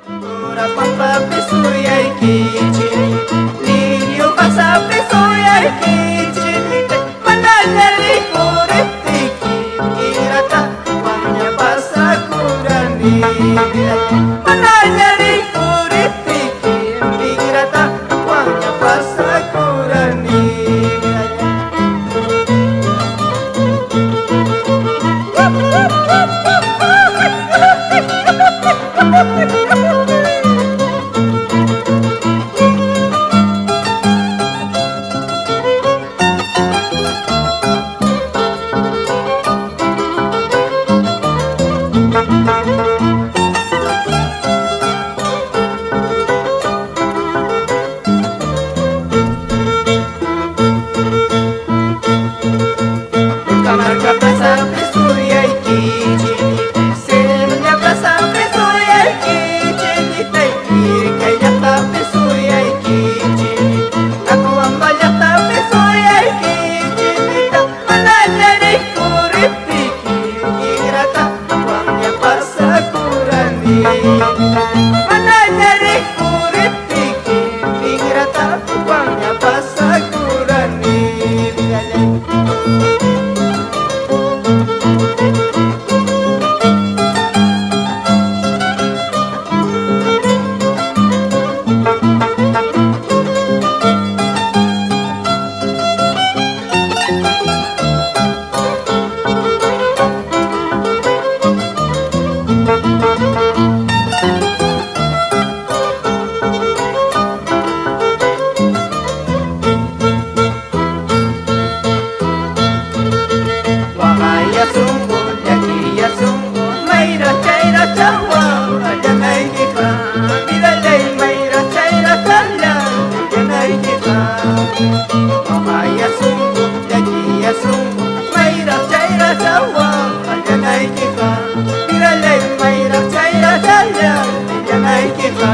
Ora papa pesuyay kichi, lirio pasa pesuyay kichi, mananari kuriptiki, irata wanya pasa kurani, mananari kuriptiki, irata wanya pasa kurani. Camarga pasa pesuyay kichi, semnya pasa pesuyay kichi, kayata pesuyay kichi, aku ambayata pesuyay kichi, mananari kuriptiki, irata wanya pasa kurani, mananari kuriptiki, irata wanya pasa kurani. Wahaya sungguh, yakiya sungguh, mayra chayra chawa, ayanay kita, bidalay mayra chayra kaya, ayanay kita. Wahaya sungguh, yakiya sungguh, mayra chayra chawa, ayanay kita, bidalay mayra chayra kaya, ayanay kita.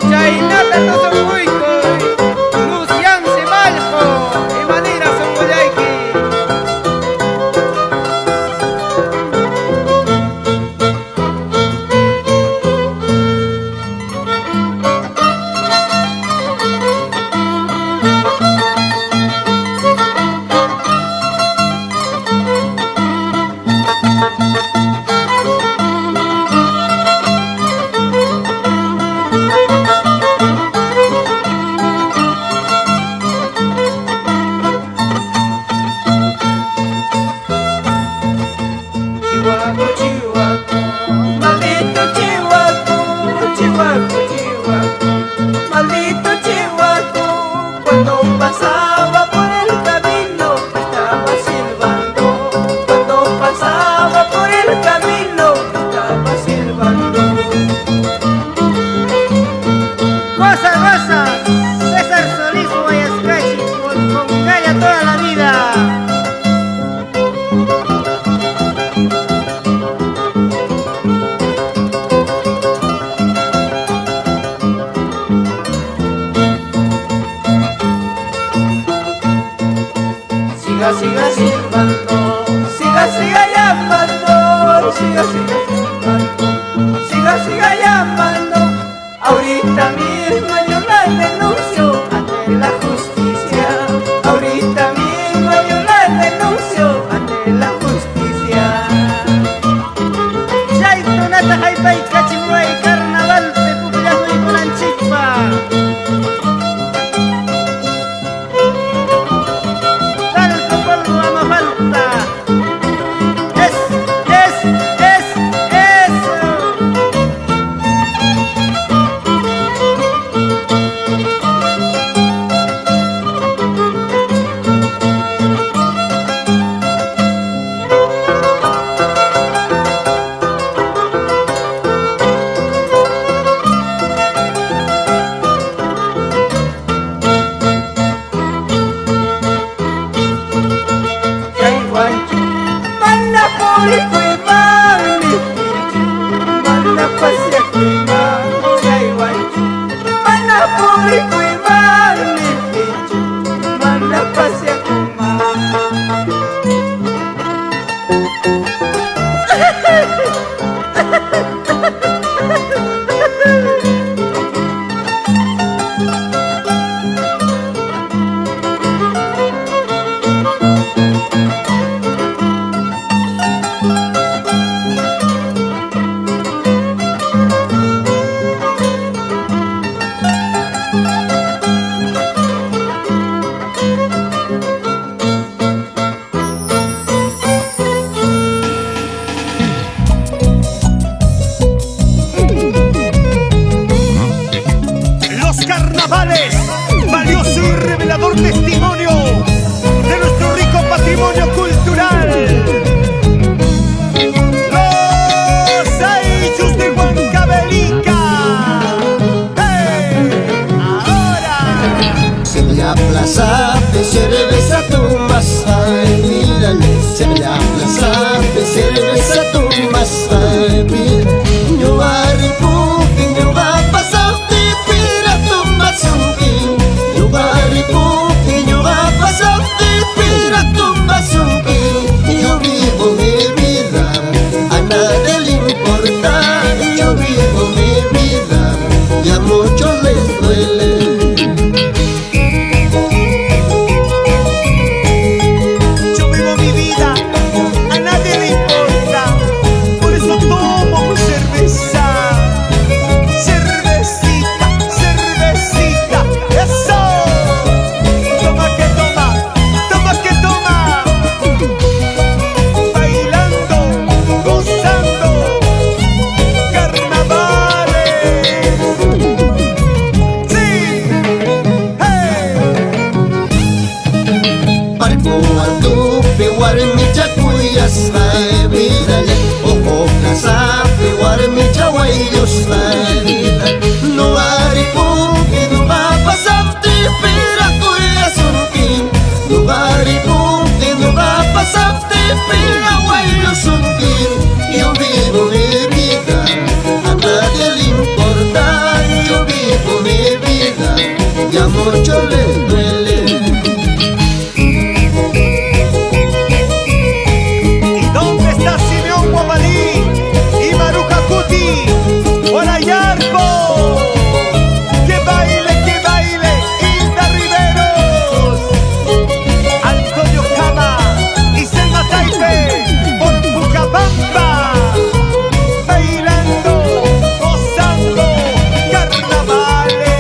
Chaynata Tosopuykun, Lucian Semaljo, Imanira Songoyayki. Chihuahua, Chihuahua, maldito Chihuahua, Chihuahua, Chihuahua, maldito Chihuahua, cuando pasaba por el camino estaba silbando, cuando pasaba por el camino estaba silbando. Cosa, cosa, César Solís Guayascachi, con Gaya toda la vida. Siga, siga silbando, siga, siga llamando, siga, siga silbando, siga, siga llamando. Ahorita mismo yo la denuncio ante la justicia. Ahorita mismo yo la denuncio ante la justicia. Chaytunata haypay kachimuay carnaval pepupllamuy kunanchikpa. Talco polvo ama falta. Carnavales, valioso y revelador testimonio de nuestro rico patrimonio cultural. Los Ayllus de Huancavelica. ¡Hey! Ahora. Se me aplaza de cerveza tu masa, mírale. Se me aplaza de cerveza tu masa, mírale. Yo aripu, que yo va a pasar de pira tu masungi. Yo aripu, que yo va a pasar de pira tu masungi. Yo vivo mi vida, a nadie le importa. Yo vivo mi vida, y a muchos les duele. Yo vivo mi vida, a nadie le importa. Yo vivo mi vida, y a muchos les duele. ¿Y dónde está Simeón Guamalí y Maruja Cuti? ¡Hola, Yarpo! ¡Que baile, Hilda Riveros! Antonio Cama y Selma Taipe por Pucabamba, bailando, gozando carnavales.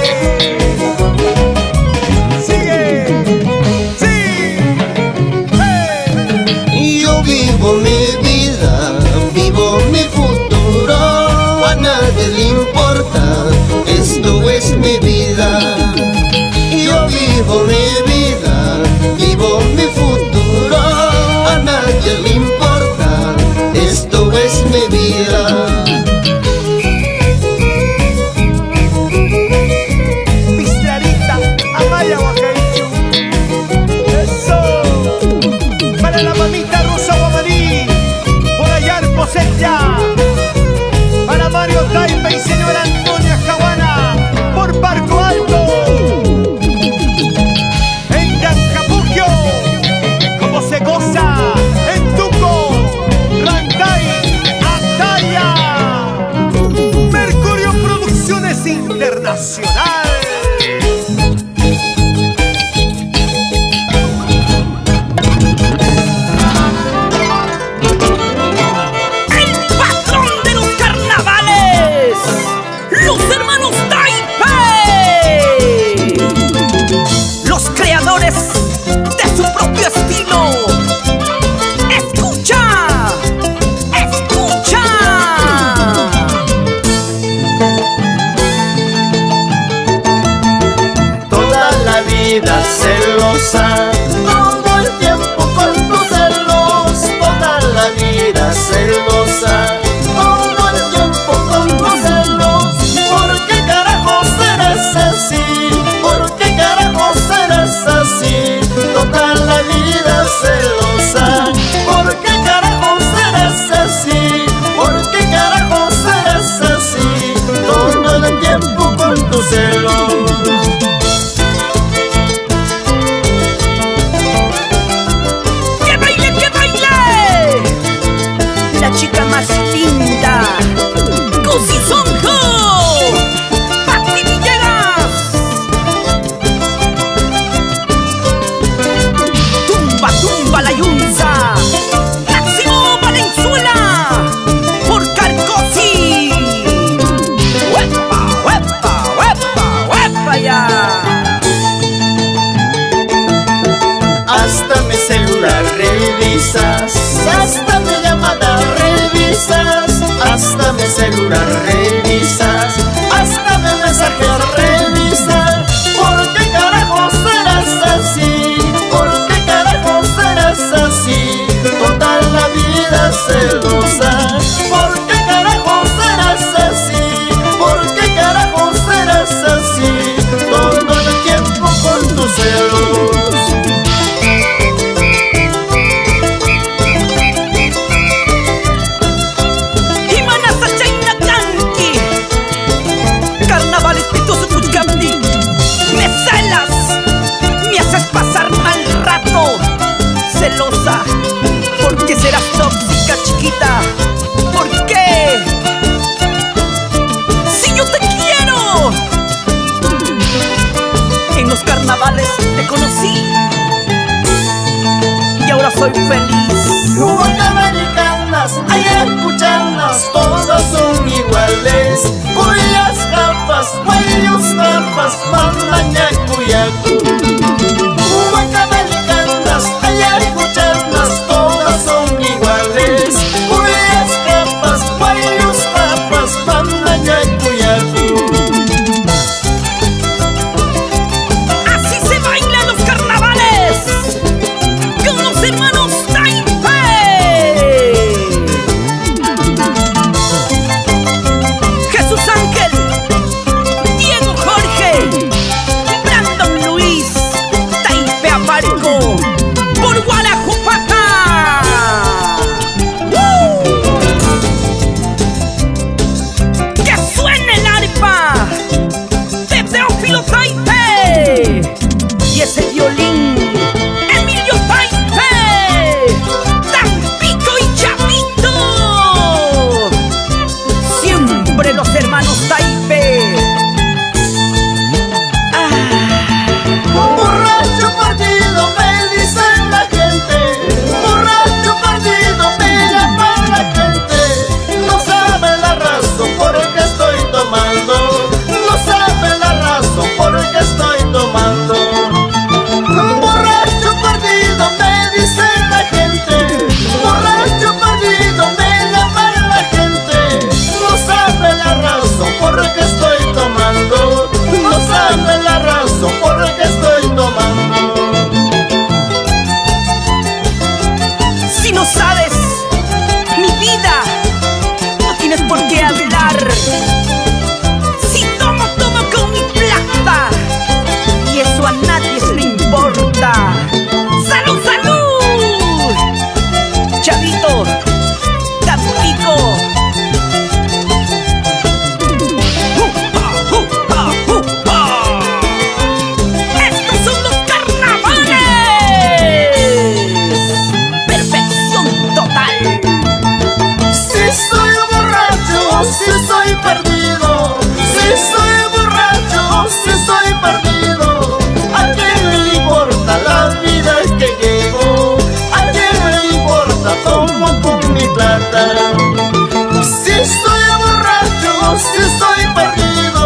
Sigue, sí, hey. Yo vivo mi vida, vivo mi futuro, a nadie le importa, esto es mi vida. Yo vivo mi vida, vivo mi futuro, a nadie le importa, esto es mi vida. Pistrarita, Amaya Huacaichu. Eso. Para la mamita Rosa Guamalí, por allá en Posecha. Para Mario Taipa y señora Antonia Jaguana, por Barco Alto. En Yancapuquio, como se goza. En Tuco, Rantay, Ataya. Mercurio Producciones Internacional. El patrón de los carnavales, los hermanos Taipe, los creadores de su propio estilo. Escucha, escucha. Toda la vida celosa, todo el tiempo con tus celos. Toda la vida celosa, todo el tiempo con tus celos. ¿Por qué carajo serás así? ¿Por qué carajo serás así? Toda la vida celosa, ¿por qué carajo serás así? ¿Por qué carajo serás así? Todo el tiempo con tus celos. ¡Que baile, que baile! La chica más carnavales te conocí y ahora soy feliz. Americanas, hay escucharlas, todas son iguales. Cuyas capas, cuellos capas, mamaña cuyacu. Americanas, hay escucharlas, todas son iguales. Cuyas capas, cuellos capas, mamaña cuyacu. Así se bailan los carnavales con los hermanos Taipei. Jesús Ángel, Diego Jorge, Brandon Luis, Taipei Aparco, por Guanajuato. ¡Que suene el arpa de Teófilo Taipei! Y ese violín, Emilio Taipei, Tampico y Chavito. Siempre los hermanos Taipei. Borracho perdido me dice la gente, borracho perdido me llama la gente. No sabe la razón por qué estoy tomando, no sabe la razón por qué estoy tomando. Borracho perdido me dice la gente, borracho perdido me llama la gente. No sabe la razón por qué estoy tomando, no sabe la razón por qué estoy tomando. Si no sabes mi vida, no tienes por qué hablar. Si tomo, tomo con mi plata, y eso a nadie le importa. ¡Salud, salud! Chavito, Tampico. ¡Upa, upa, upa! ¡Estos son los carnavales! ¡Perfección total! Si soy borracho, si soy perdido, si soy borracho, si soy perdido, ¿a quién le importa la vida que llevo? ¿A quién le importa tomo con mi plata? Si soy borracho, si soy perdido,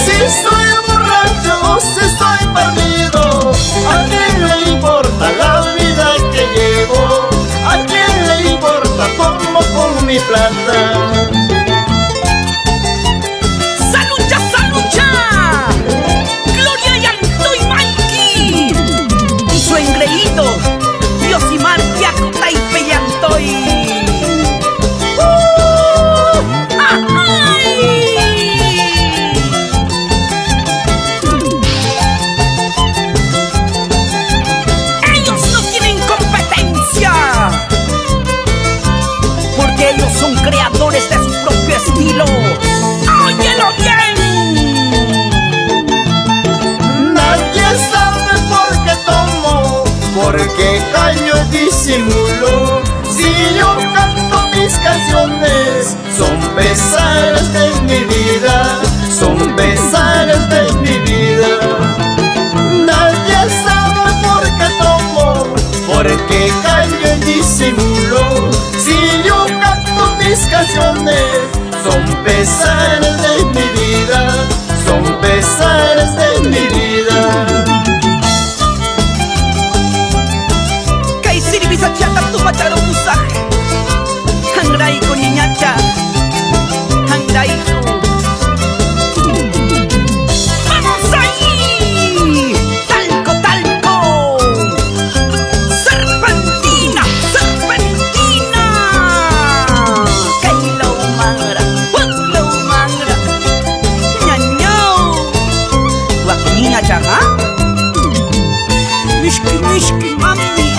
si soy borracho, si soy perdido, ¿a quién le importa la vida que llevo? ¿A quién le importa tomo con mi plata? ¡Salucha, salucha! ¡Gloria y Anto y Mikey! Y su engreído, Yosimar, Yaco, Taipei y Antoy. ¡Ay! Ellos no tienen competencia, porque ellos son creadores de su propio estilo. ¡Óyelo bien! Nadie sabe por qué tomo, por qué callo y disimulo. Si yo canto mis canciones, son pesares de mi vida, son pesares de mi vida. Nadie sabe por qué tomo, por qué callo y disimulo. Si yo canto mis canciones, son pesares de mi vida, son pesares de mi vida. Kaisiri bisa chata tu pacharo musaj. Hangrai con niñacha. Hangrai tu. ¡Vamos ahí! ¡Talco, talco! ¡Serpentina, serpentina! ¡Kailo mangra, huelo mangra! ¡Ñaño! ¡Guacuña chaga! ¡Mishki, mishki, mami!